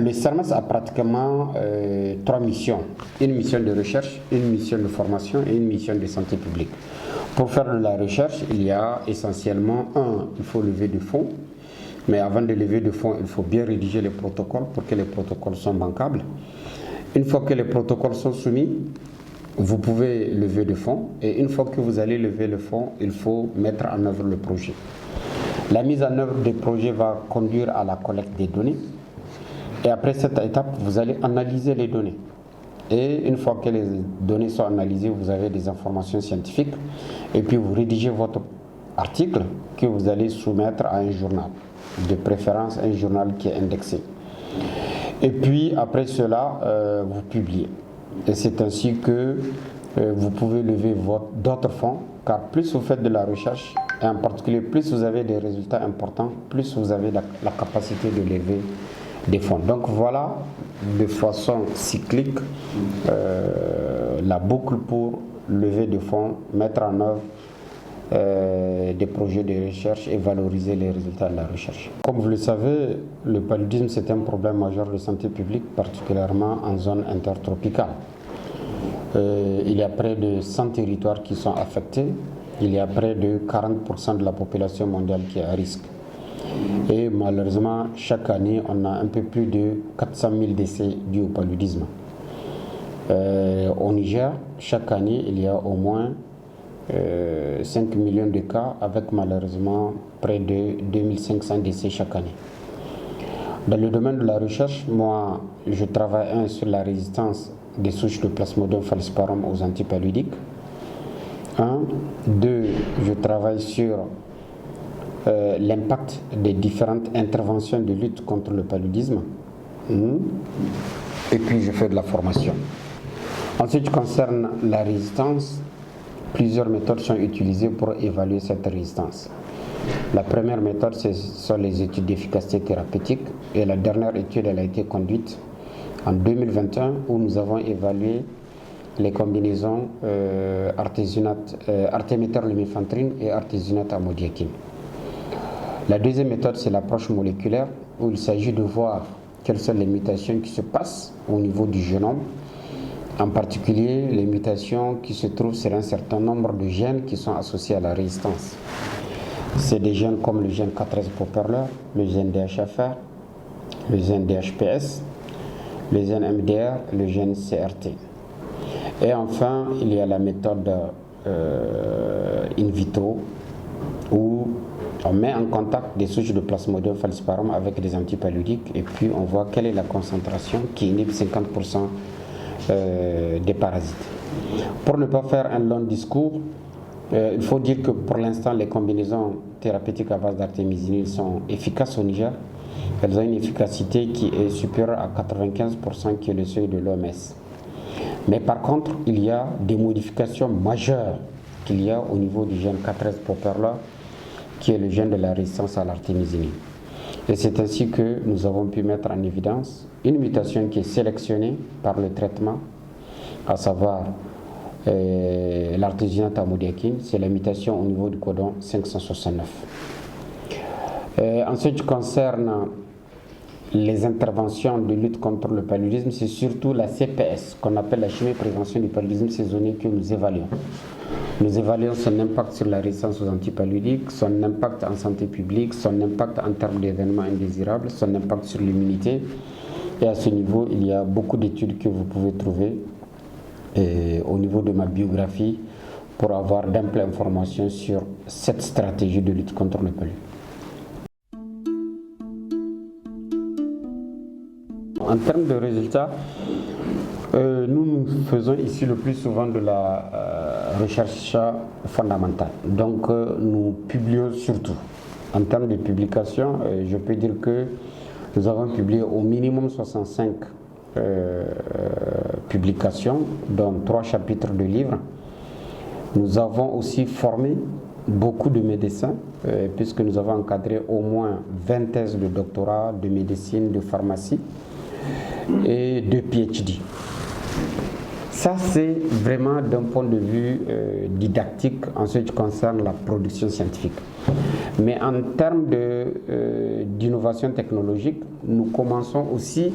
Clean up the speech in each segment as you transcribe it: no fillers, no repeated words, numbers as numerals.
Le CERMES a pratiquement 3 missions. Une mission de recherche, une mission de formation et une mission de santé publique. Pour faire de la recherche, il y a essentiellement il faut lever des fonds. Mais avant de lever des fonds, il faut bien rédiger les protocoles pour que les protocoles soient bancables. Une fois que les protocoles sont soumis, vous pouvez lever des fonds. Et une fois que vous allez lever le fonds, il faut mettre en œuvre le projet. La mise en œuvre des projets va conduire à la collecte des données. Et après cette étape, vous allez analyser les données. Et une fois que les données sont analysées, vous avez des informations scientifiques. Et puis vous rédigez votre article que vous allez soumettre à un journal. De préférence, un journal qui est indexé. Et puis après cela, vous publiez. Et c'est ainsi que vous pouvez lever d'autres fonds, car plus vous faites de la recherche, et en particulier plus vous avez des résultats importants, plus vous avez la capacité de lever des fonds. Donc voilà, de façon cyclique, la boucle pour lever des fonds, mettre en œuvre des projets de recherche et valoriser les résultats de la recherche. Comme vous le savez, le paludisme c'est un problème majeur de santé publique, particulièrement en zone intertropicale. Il y a près de 100 territoires qui sont affectés, il y a près de 40% de la population mondiale qui est à risque. Et malheureusement, chaque année, on a un peu plus de 400 000 décès dus au paludisme. Au Niger, chaque année, il y a au moins 5 millions de cas, avec malheureusement près de 2500 décès chaque année. Dans le domaine de la recherche, moi, je travaille sur la résistance des souches de Plasmodium falciparum aux antipaludiques. 2, je travaille sur l'impact des différentes interventions de lutte contre le paludisme. Et puis je fais de la formation. En ce qui concerne la résistance, plusieurs méthodes sont utilisées pour évaluer cette résistance. La première méthode, ce sont les études d'efficacité thérapeutique. Et la dernière étude, elle a été conduite en 2021, où nous avons évalué les combinaisons artéméter-lumefantrine et artésunate-amodiaquine. La deuxième méthode, c'est l'approche moléculaire, où il s'agit de voir quelles sont les mutations qui se passent au niveau du génome, en particulier les mutations qui se trouvent sur un certain nombre de gènes qui sont associés à la résistance. C'est des gènes comme le gène K13-Popperler, le gène DHFR, le gène DHPS, le gène MDR, le gène CRT. Et enfin, il y a la méthode in vitro, où on met en contact des souches de Plasmodium falciparum avec des antipaludiques et puis on voit quelle est la concentration qui inhibe 50% des parasites. Pour ne pas faire un long discours, il faut dire que pour l'instant les combinaisons thérapeutiques à base d'artémisinine sont efficaces au Niger. Elles ont une efficacité qui est supérieure à 95%, qui est le seuil de l'OMS. Mais par contre, il y a des modifications majeures qu'il y a au niveau du gène K13-Popperler, qui est le gène de la résistance à l'artémisinine. Et c'est ainsi que nous avons pu mettre en évidence une mutation qui est sélectionnée par le traitement, à savoir l'artésunate amodiaquine, c'est la mutation au niveau du codon 569. En ce qui concerne les interventions de lutte contre le paludisme, c'est surtout la CPS, qu'on appelle la chimie prévention du paludisme saisonnier, que nous évaluons. Nous évaluons son impact sur la résistance aux antipaludiques, son impact en santé publique, son impact en termes d'événements indésirables, son impact sur l'immunité. Et à ce niveau, il y a beaucoup d'études que vous pouvez trouver au niveau de ma biographie pour avoir d'amples informations sur cette stratégie de lutte contre le paludisme. En termes de résultats, nous faisons ici le plus souvent de la recherche fondamentale. Donc nous publions surtout. En termes de publication, je peux dire que nous avons publié au minimum 65 publications, dont 3 chapitres de livres. Nous avons aussi formé beaucoup de médecins, puisque nous avons encadré au moins 20 thèses de doctorat, de médecine, de pharmacie et de PhD. Ça, c'est vraiment d'un point de vue didactique en ce qui concerne la production scientifique. Mais en termes d'innovation technologique, nous commençons aussi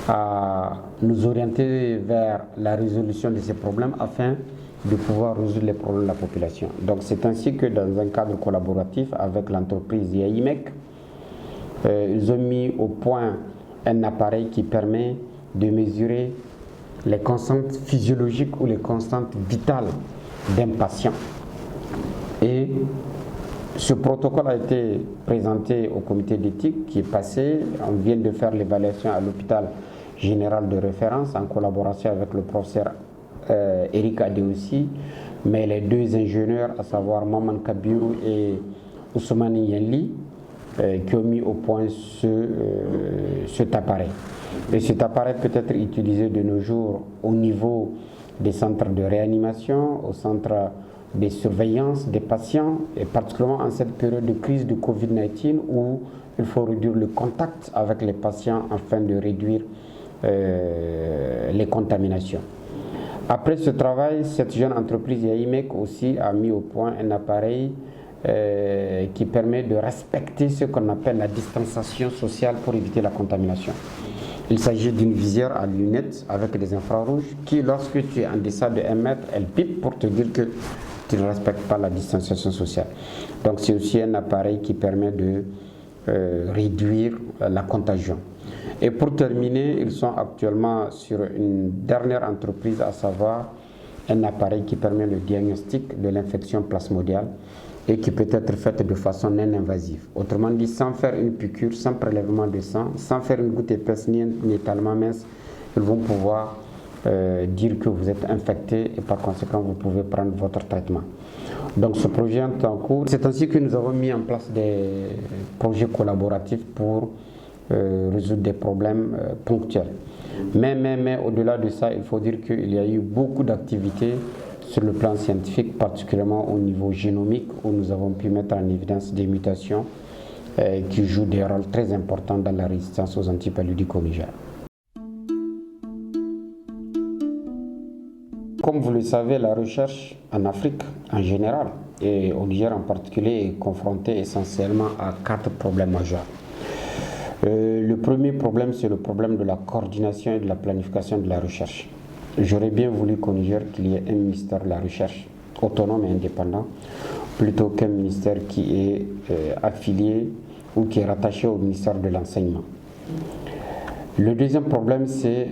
à nous orienter vers la résolution de ces problèmes afin de pouvoir résoudre les problèmes de la population. Donc c'est ainsi que dans un cadre collaboratif avec l'entreprise IAIMEC, ils ont mis au point un appareil qui permet de mesurer les constantes physiologiques ou les constantes vitales d'un patient. Et ce protocole a été présenté au comité d'éthique qui est passé. On vient de faire l'évaluation à l'hôpital général de référence en collaboration avec le professeur Eric Adeoussi, mais les deux ingénieurs, à savoir Maman Kabiru et Ousmane Yenli, qui ont mis au point cet appareil. Et cet appareil peut être utilisé de nos jours au niveau des centres de réanimation, au centre de surveillance des patients, et particulièrement en cette période de crise de Covid-19 où il faut réduire le contact avec les patients afin de réduire les contaminations. Après ce travail, cette jeune entreprise IAIMEC aussi a mis au point un appareil qui permet de respecter ce qu'on appelle la distanciation sociale pour éviter la contamination. Il s'agit d'une visière à lunettes avec des infrarouges qui, lorsque tu es en deçà de 1 mètre, elle pipe pour te dire que tu ne respectes pas la distanciation sociale. Donc c'est aussi un appareil qui permet de réduire la contagion. Et pour terminer, ils sont actuellement sur une dernière entreprise, à savoir un appareil qui permet le diagnostic de l'infection plasmodiale et qui peut être faite de façon non invasive. Autrement dit, sans faire une piqûre, sans prélèvement de sang, sans faire une goutte épaisse ni tellement mince, ils vont pouvoir dire que vous êtes infecté et par conséquent vous pouvez prendre votre traitement. Donc ce projet est en cours. C'est ainsi que nous avons mis en place des projets collaboratifs pour résoudre des problèmes ponctuels. Mais au-delà de ça, il faut dire qu'il y a eu beaucoup d'activités sur le plan scientifique, particulièrement au niveau génomique, où nous avons pu mettre en évidence des mutations qui jouent des rôles très importants dans la résistance aux antipaludiques au Niger. Comme vous le savez, la recherche en Afrique en général et au Niger en particulier est confrontée essentiellement à 4 problèmes majeurs. Le premier problème, c'est le problème de la coordination et de la planification de la recherche. J'aurais bien voulu qu'au Niger, qu'il y ait un ministère de la recherche autonome et indépendant, plutôt qu'un ministère qui est affilié ou qui est rattaché au ministère de l'enseignement. Le deuxième problème, c'est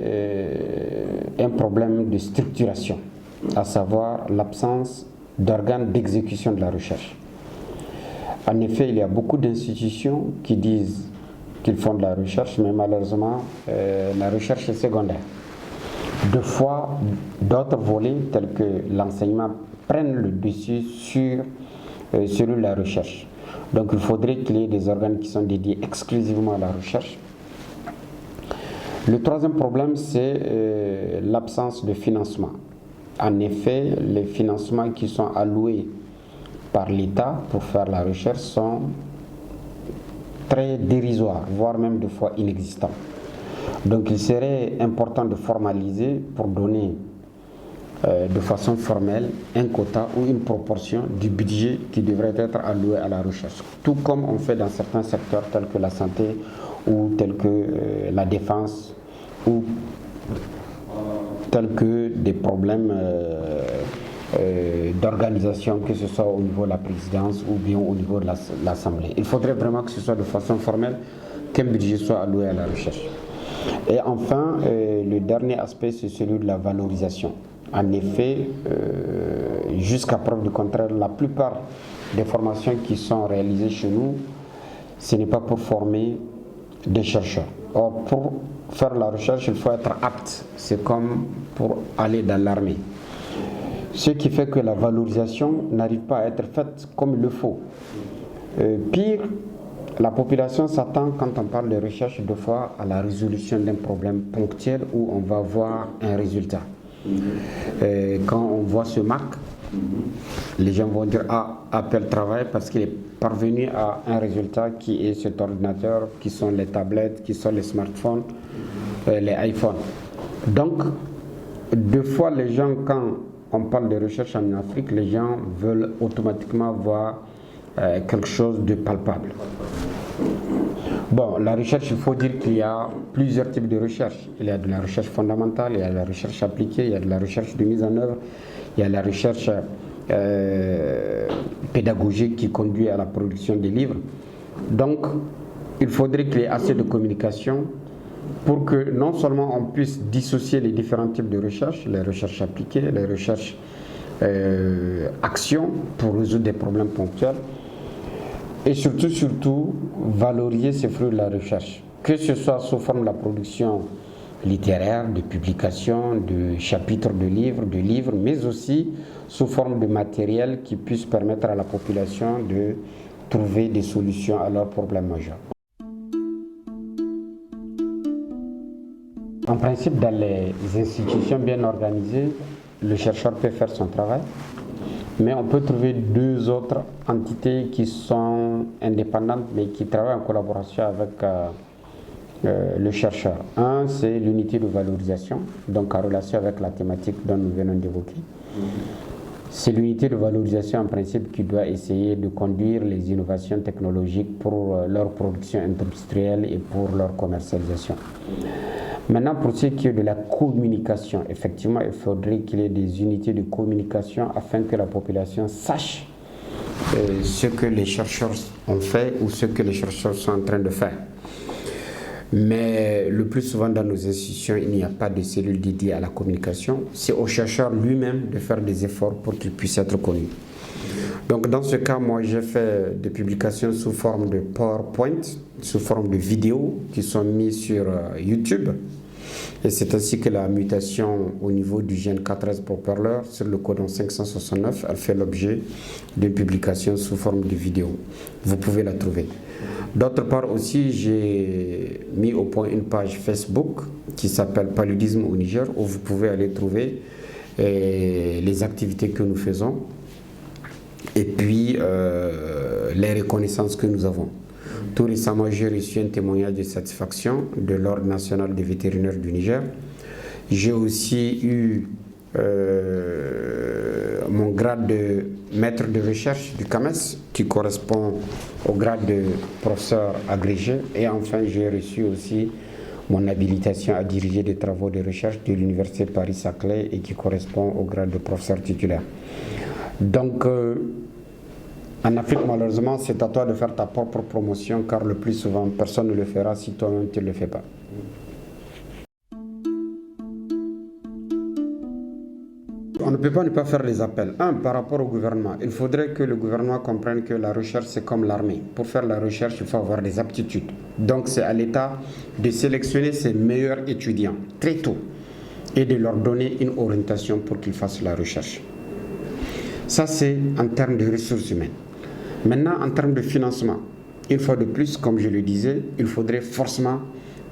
un problème de structuration, à savoir l'absence d'organes d'exécution de la recherche. En effet, il y a beaucoup d'institutions qui disent qu'ils font de la recherche, mais malheureusement, la recherche est secondaire. Deux fois, d'autres volets, tels que l'enseignement, prennent le dessus sur celui de la recherche. Donc il faudrait qu'il y ait des organes qui sont dédiés exclusivement à la recherche. Le troisième problème, c'est l'absence de financement. En effet, les financements qui sont alloués par l'État pour faire la recherche sont très dérisoires, voire même des fois inexistants. Donc il serait important de formaliser pour donner de façon formelle un quota ou une proportion du budget qui devrait être alloué à la recherche. Tout comme on fait dans certains secteurs tels que la santé ou tels que la défense ou tels que des problèmes d'organisation, que ce soit au niveau de la présidence ou bien au niveau de l'Assemblée. Il faudrait vraiment que ce soit de façon formelle qu'un budget soit alloué à la recherche. Et enfin, le dernier aspect, c'est celui de la valorisation. En effet, jusqu'à preuve du contraire, la plupart des formations qui sont réalisées chez nous, ce n'est pas pour former des chercheurs. Or, pour faire la recherche, il faut être apte. C'est comme pour aller dans l'armée. Ce qui fait que la valorisation n'arrive pas à être faite comme il le faut. Pire, la population s'attend, quand on parle de recherche, deux fois à la résolution d'un problème ponctuel où on va voir un résultat. Quand on voit ce Mac, les gens vont dire « Ah, Apple travaille parce qu'il est parvenu à un résultat qui est cet ordinateur, qui sont les tablettes, qui sont les smartphones, les iPhones. » Donc, Deux fois, les gens, quand on parle de recherche en Afrique, les gens veulent automatiquement voir quelque chose de palpable. Bon, la recherche, il faut dire qu'il y a plusieurs types de recherche. Il y a de la recherche fondamentale, il y a de la recherche appliquée, il y a de la recherche de mise en œuvre, il y a la recherche pédagogique qui conduit à la production des livres. Donc, il faudrait qu'il y ait assez de communication pour que non seulement on puisse dissocier les différents types de recherches, les recherches appliquées, les recherches actions pour résoudre des problèmes ponctuels, et surtout, valoriser ces fruits de la recherche, que ce soit sous forme de la production littéraire, de publications, de chapitres de livres, mais aussi sous forme de matériel qui puisse permettre à la population de trouver des solutions à leurs problèmes majeurs. En principe, dans les institutions bien organisées, le chercheur peut faire son travail, mais on peut trouver deux autres entités qui sont indépendantes, mais qui travaillent en collaboration avec le chercheur. Un, c'est l'unité de valorisation, donc en relation avec la thématique dont nous venons d'évoquer. C'est l'unité de valorisation en principe qui doit essayer de conduire les innovations technologiques pour leur production industrielle et pour leur commercialisation. Maintenant, pour ce qui est de la communication, effectivement, il faudrait qu'il y ait des unités de communication afin que la population sache ce que les chercheurs ont fait ou ce que les chercheurs sont en train de faire. Mais le plus souvent dans nos institutions, il n'y a pas de cellule dédiée à la communication. C'est au chercheur lui-même de faire des efforts pour qu'il puisse être connu. Donc dans ce cas, moi j'ai fait des publications sous forme de PowerPoint, sous forme de vidéos qui sont mises sur YouTube. Et c'est ainsi que la mutation au niveau du gène K13 propeller sur le codon 569, elle fait l'objet d'une publication sous forme de vidéo. Vous pouvez la trouver. D'autre part aussi, j'ai mis au point une page Facebook qui s'appelle Paludisme au Niger, où vous pouvez aller trouver les activités que nous faisons et puis les reconnaissances que nous avons. Tout récemment, j'ai reçu un témoignage de satisfaction de l'Ordre national des vétérinaires du Niger. J'ai aussi eu mon grade de maître de recherche du CAMES, qui correspond au grade de professeur agrégé. Et enfin, j'ai reçu aussi mon habilitation à diriger des travaux de recherche de l'Université Paris-Saclay et qui correspond au grade de professeur titulaire. Donc, en Afrique, malheureusement, c'est à toi de faire ta propre promotion, car le plus souvent, personne ne le fera si toi-même tu ne le fais pas. On ne peut pas ne pas faire les appels. Un, par rapport au gouvernement, il faudrait que le gouvernement comprenne que la recherche, c'est comme l'armée. Pour faire la recherche, il faut avoir des aptitudes. Donc, c'est à l'État de sélectionner ses meilleurs étudiants très tôt et de leur donner une orientation pour qu'ils fassent la recherche. Ça, c'est en termes de ressources humaines. Maintenant, en termes de financement, une fois de plus, comme je le disais, il faudrait forcément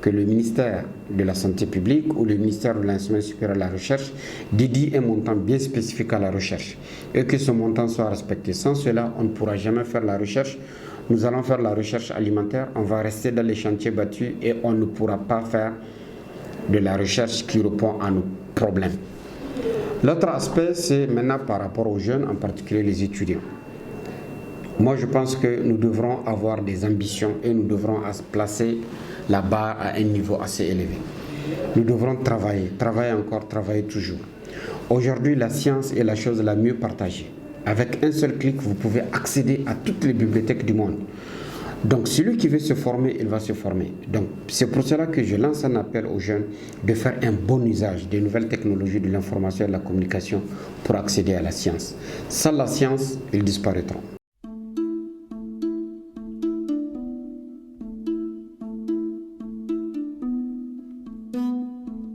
que le ministère de la Santé publique ou le ministère de l'Enseignement supérieur à la recherche dédie un montant bien spécifique à la recherche et que ce montant soit respecté. Sans cela, on ne pourra jamais faire la recherche. Nous allons faire la recherche alimentaire, on va rester dans les chantiers battus et on ne pourra pas faire de la recherche qui répond à nos problèmes. L'autre aspect, c'est maintenant par rapport aux jeunes, en particulier les étudiants. Moi, je pense que nous devrons avoir des ambitions et nous devrons placer la barre à un niveau assez élevé. Nous devrons travailler encore, travailler toujours. Aujourd'hui, la science est la chose la mieux partagée. Avec un seul clic, vous pouvez accéder à toutes les bibliothèques du monde. Donc, celui qui veut se former, il va se former. Donc, c'est pour cela que je lance un appel aux jeunes de faire un bon usage des nouvelles technologies de l'information et de la communication pour accéder à la science. Sans la science, ils disparaîtront.